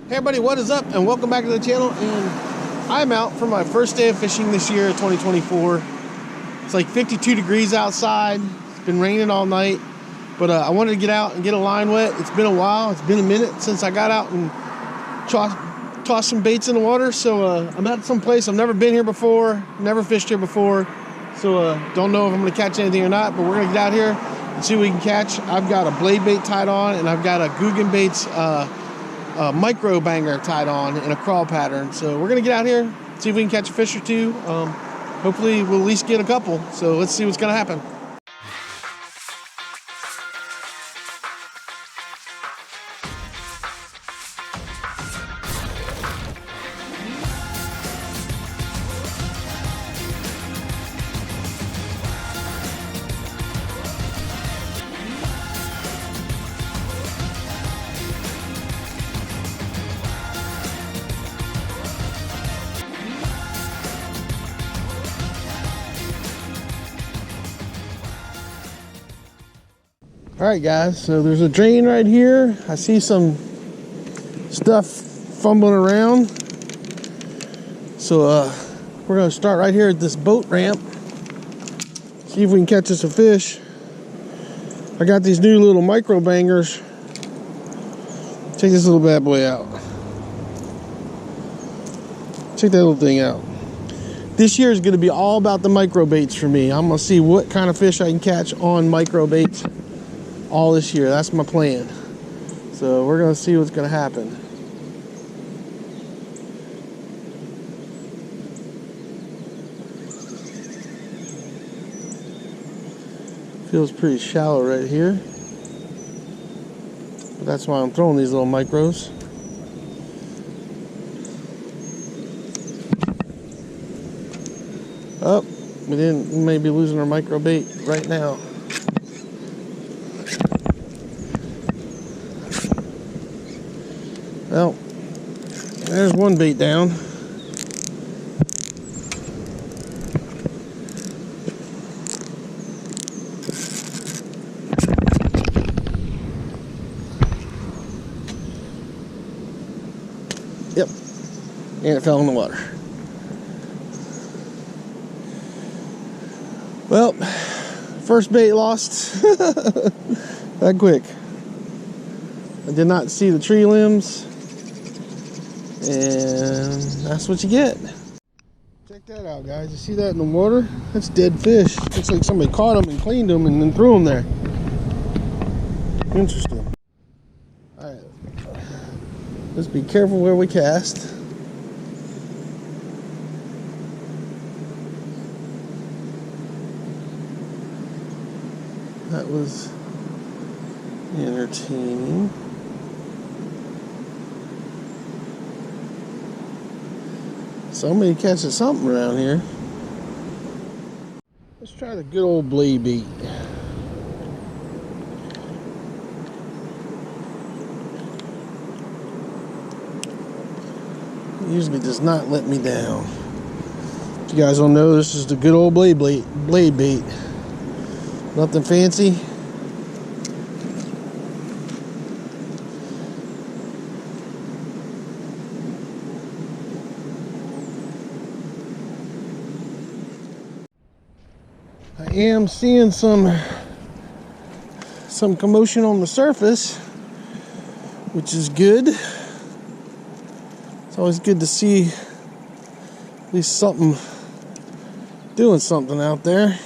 Hey everybody, what is up? And welcome back to the channel. And I'm out for my first day of fishing this year, 2024. It's like 52 degrees outside. It's been raining all night, but I wanted to get out and get a line wet. It's been a while. It's been a minute since I got out and tossed some baits in the water. So I'm at some place I've never been here before, never fished here before. So don't know if I'm gonna catch anything or not, but we're gonna get out here and see what we can catch. I've got a blade bait tied on, and I've got a Googan Baits micro banger tied on in a crawl pattern. So we're gonna get out here, see if we can catch a fish or two. Hopefully we'll at least get a couple. So let's see what's gonna happen. Alright guys, so there's a drain right here. I see some stuff fumbling around. So we're going to start right here at this boat ramp. See if we can catch us a fish. I got these new little micro bangers. Check this little bad boy out. Check that little thing out. This year is going to be all about the micro baits for me. I'm going to see what kind of fish I can catch on micro baits all this year. That's my plan. So we're gonna see what's gonna happen. Feels pretty shallow right here, but that's why I'm throwing these little micros. Oh, we may be losing our micro bait right now. Well, there's one bait down. Yep, and it fell in the water. Well, first bait lost that quick. I did not see the tree limbs. And that's what you get. Check that out, guys. You see that in the water? That's dead fish. Looks like somebody caught them and cleaned them and then threw them there. Interesting. Alright. Let's be careful where we cast. That was entertaining. Somebody catches something around here. Let's try the good old blade bait. It usually does not let me down. If you guys don't know, this is the good old blade bait. Nothing fancy. I am seeing some commotion on the surface, which is good. It's always good to see at least something doing something out there.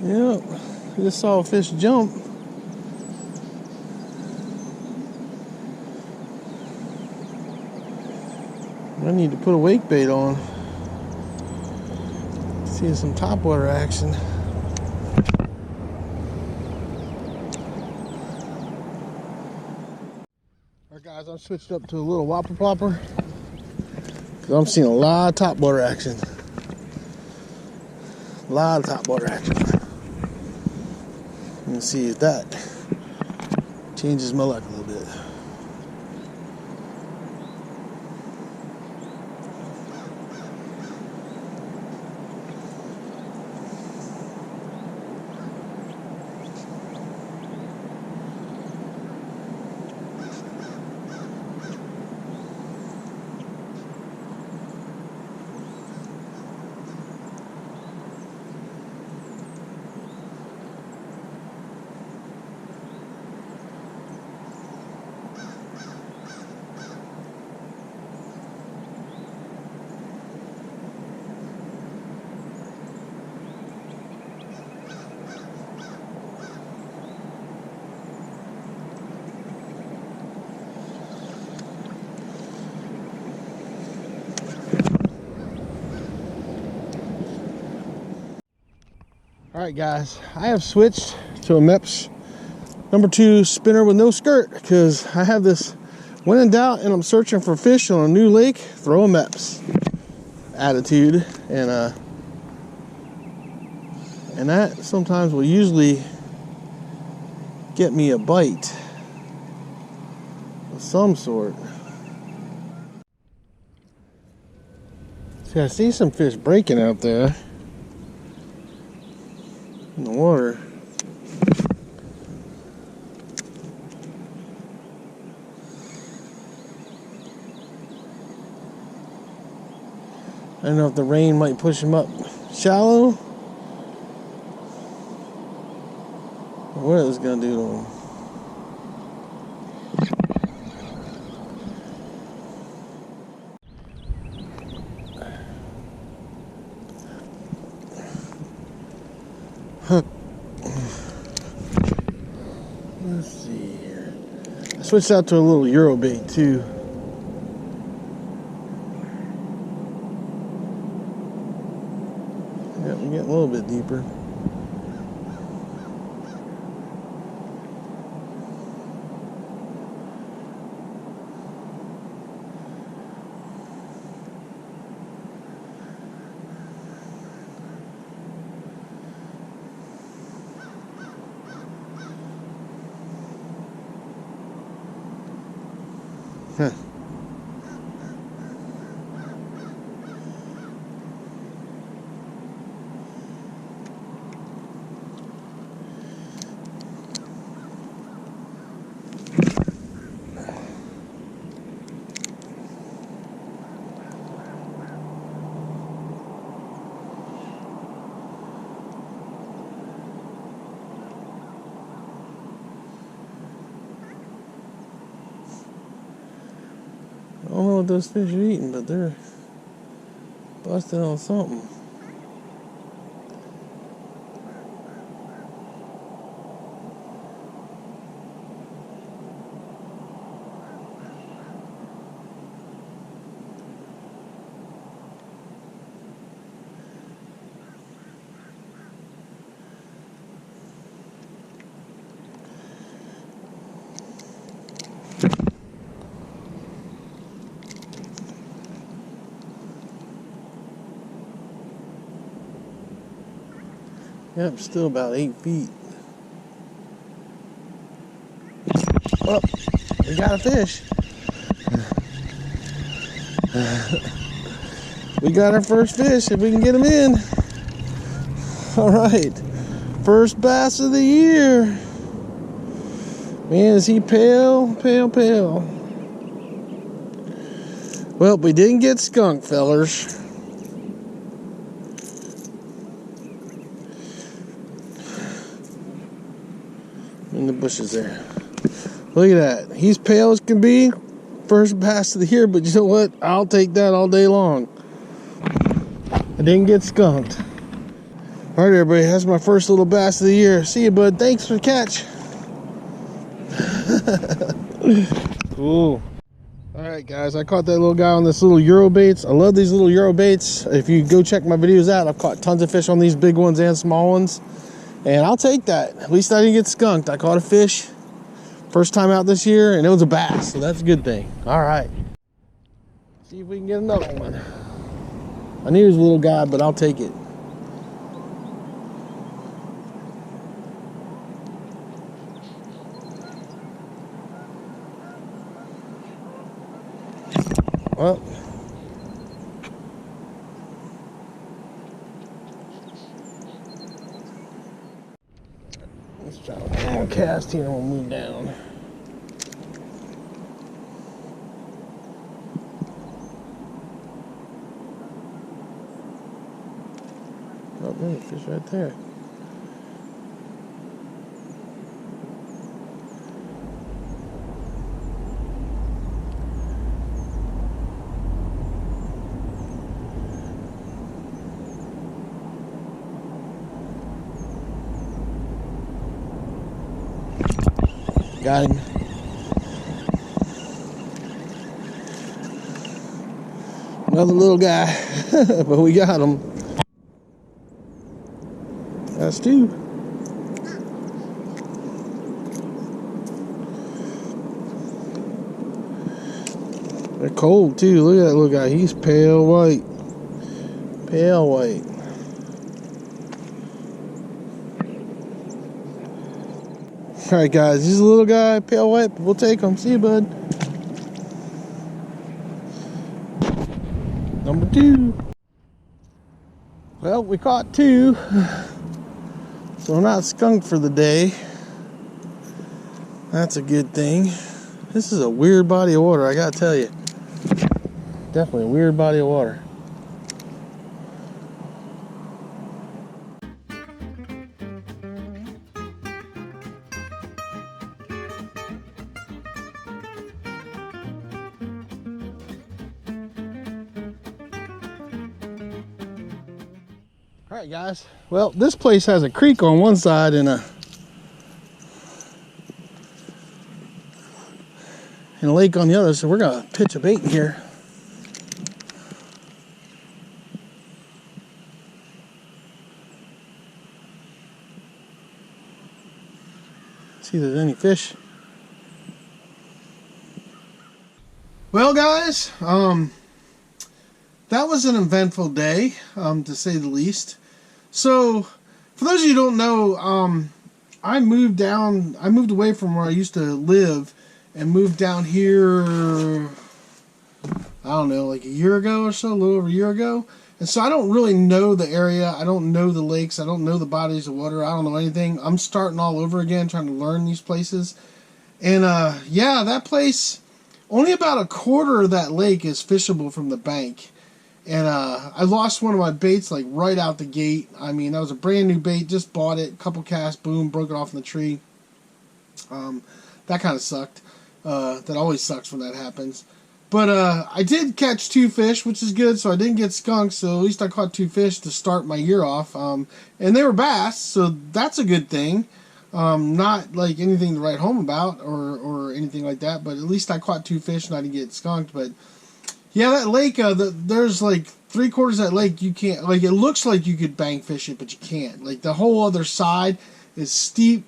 Yep. I just saw a fish jump. I need to put a wake bait on. Seeing some topwater action. Alright guys, I've switched up to a little whopper plopper because I'm seeing a lot of topwater action. A lot of topwater action. Let's see if that changes my luck a little bit. Alright guys, I have switched to a Mepps #2 spinner with no skirt because I have this when in doubt and I'm searching for fish on a new lake, throw a Mepps attitude, and that sometimes will usually get me a bite of some sort. See, I see some fish breaking out there in the water. I don't know if the rain might push them up shallow or what it's gonna do to them. Let's see here. I switched out to a little Euro bait too. Yeah, we get a little bit deeper. Huh. I don't know what those fish are eating, but they're busting on something. Yep, still about 8 feet. Oh, we got a fish. We got our first fish if we can get him in. All right, first bass of the year. Man, is he pale, pale, pale. Well, we didn't get skunked, fellers. In the bushes there. Look at that. He's pale as can be. First bass of the year, but you know what? I'll take that all day long. I didn't get skunked. All right, everybody. That's my first little bass of the year. See you, bud. Thanks for the catch. Cool. All right, guys. I caught that little guy on this little Euro baits. I love these little Euro baits. If you go check my videos out, I've caught tons of fish on these big ones and small ones. And I'll take that. At least I didn't get skunked. I caught a fish first time out this year, and it was a bass, so that's a good thing. All right. See if we can get another one. I knew he was a little guy, but I'll take it. Well. Let's try one more cast here and we'll move down. Oh, there's a fish right there. Got him. Another little guy, but we got him. That's two. They're cold too. Look at that little guy. He's pale white. Pale white. Alright guys, he's a little guy, pale white, but we'll take him. See you, bud. Number two. Well, we caught two. So we're not skunked for the day. That's a good thing. This is a weird body of water, I gotta tell you. Definitely a weird body of water. Alright guys, well this place has a creek on one side and a lake on the other, so we're gonna pitch a bait in here. See if there's any fish. Well guys, that was an eventful day, to say the least. So, for those of you who don't know, I moved away from where I used to live and moved down here, I don't know, like a year ago or so, a little over a year ago. And so I don't really know the area. I don't know the lakes. I don't know the bodies of water. I don't know anything. I'm starting all over again, trying to learn these places. And yeah, that place, only about a quarter of that lake is fishable from the bank. And I lost one of my baits like right out the gate. I mean, that was a brand new bait, just bought it, couple casts, boom, broke it off in the tree. That kind of sucked. That always sucks when that happens. But I did catch two fish, which is good, so I didn't get skunked, so at least I caught two fish to start my year off. And they were bass, so that's a good thing. Not like anything to write home about or anything like that, but at least I caught two fish and I didn't get skunked. But yeah, that lake, there's like 3/4 of that lake you can't, like it looks like you could bank fish it, but you can't. Like the whole other side is steep,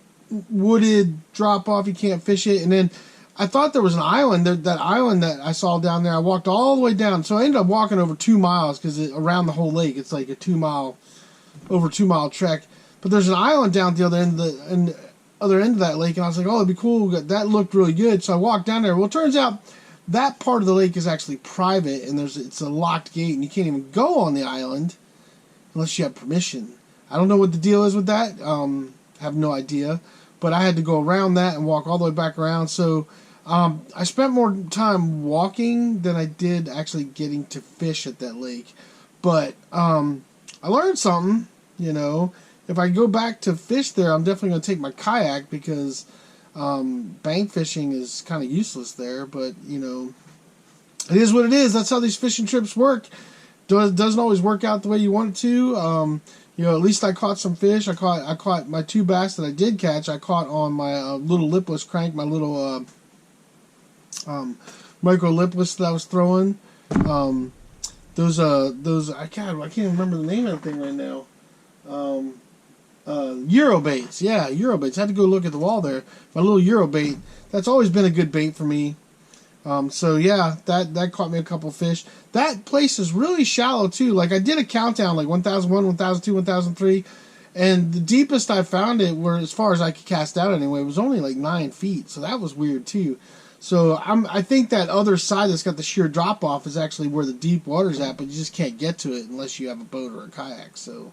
wooded drop off, you can't fish it. And then I thought there was an island, that island that I saw down there. I walked all the way down, so I ended up walking over 2 miles because around the whole lake it's like a over 2 mile trek. But there's an island down at the other end of that lake, and I was like, oh, it'd be cool. That looked really good, so I walked down there. Well, it turns out that part of the lake is actually private, and it's a locked gate, and you can't even go on the island unless you have permission. I don't know what the deal is with that. Have no idea. But I had to go around that and walk all the way back around. So I spent more time walking than I did actually getting to fish at that lake. But I learned something, you know. If I go back to fish there, I'm definitely going to take my kayak because bank fishing is kind of useless there. But, you know, it is what it is. That's how these fishing trips work. Doesn't always work out the way you want it to. You know, at least I caught some fish. I caught my two bass that I did catch. I caught on my little lipless crank, my little micro lipless that I was throwing. Those I can't remember the name of the thing right now. Euro baits. Yeah, Euro baits. I had to go look at the wall there. My little Euro bait. That's always been a good bait for me. So yeah, that caught me a couple fish. That place is really shallow too. Like I did a countdown, like 1001, 1002, 1003, and the deepest I found it, were as far as I could cast out anyway, was only like 9 feet. So that was weird too. So I think that other side that's got the sheer drop off is actually where the deep water's at, but you just can't get to it unless you have a boat or a kayak. So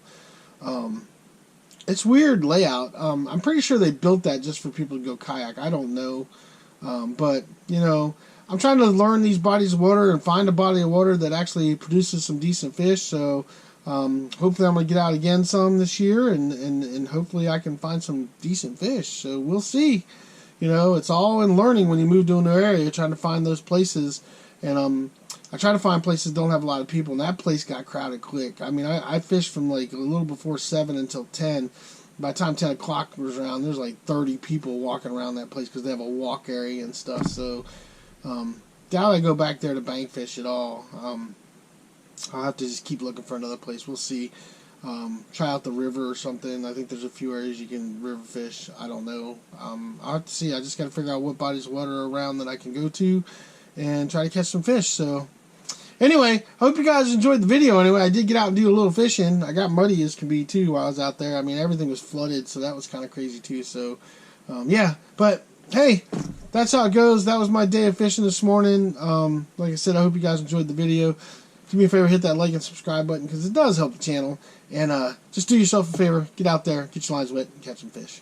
it's weird layout. I'm pretty sure they built that just for people to go kayak. I don't know, but you know. I'm trying to learn these bodies of water and find a body of water that actually produces some decent fish. So hopefully I'm going to get out again some this year, and hopefully I can find some decent fish. So we'll see. You know, it's all in learning when you move to a new area. You're trying to find those places. And I try to find places that don't have a lot of people. And that place got crowded quick. I mean, I fished from like a little before 7 until 10. By the time 10 o'clock was around, there's like 30 people walking around that place because they have a walk area and stuff. So doubt I go back there to bank fish at all. I'll have to just keep looking for another place. We'll see. try out the river or something. I think there's a few areas you can river fish. I don't know. I'll have to see. I just got to figure out what bodies of water are around that I can go to and try to catch some fish. So anyway, hope you guys enjoyed the video. Anyway, I did get out and do a little fishing. I got muddy as can be too while I was out there. I mean, everything was flooded, so that was kind of crazy too. So yeah, but hey, that's how it goes. That was my day of fishing this morning. Like I said, I hope you guys enjoyed the video. Do me a favor, hit that like and subscribe button because it does help the channel. And just do yourself a favor, get out there, get your lines wet, and catch some fish.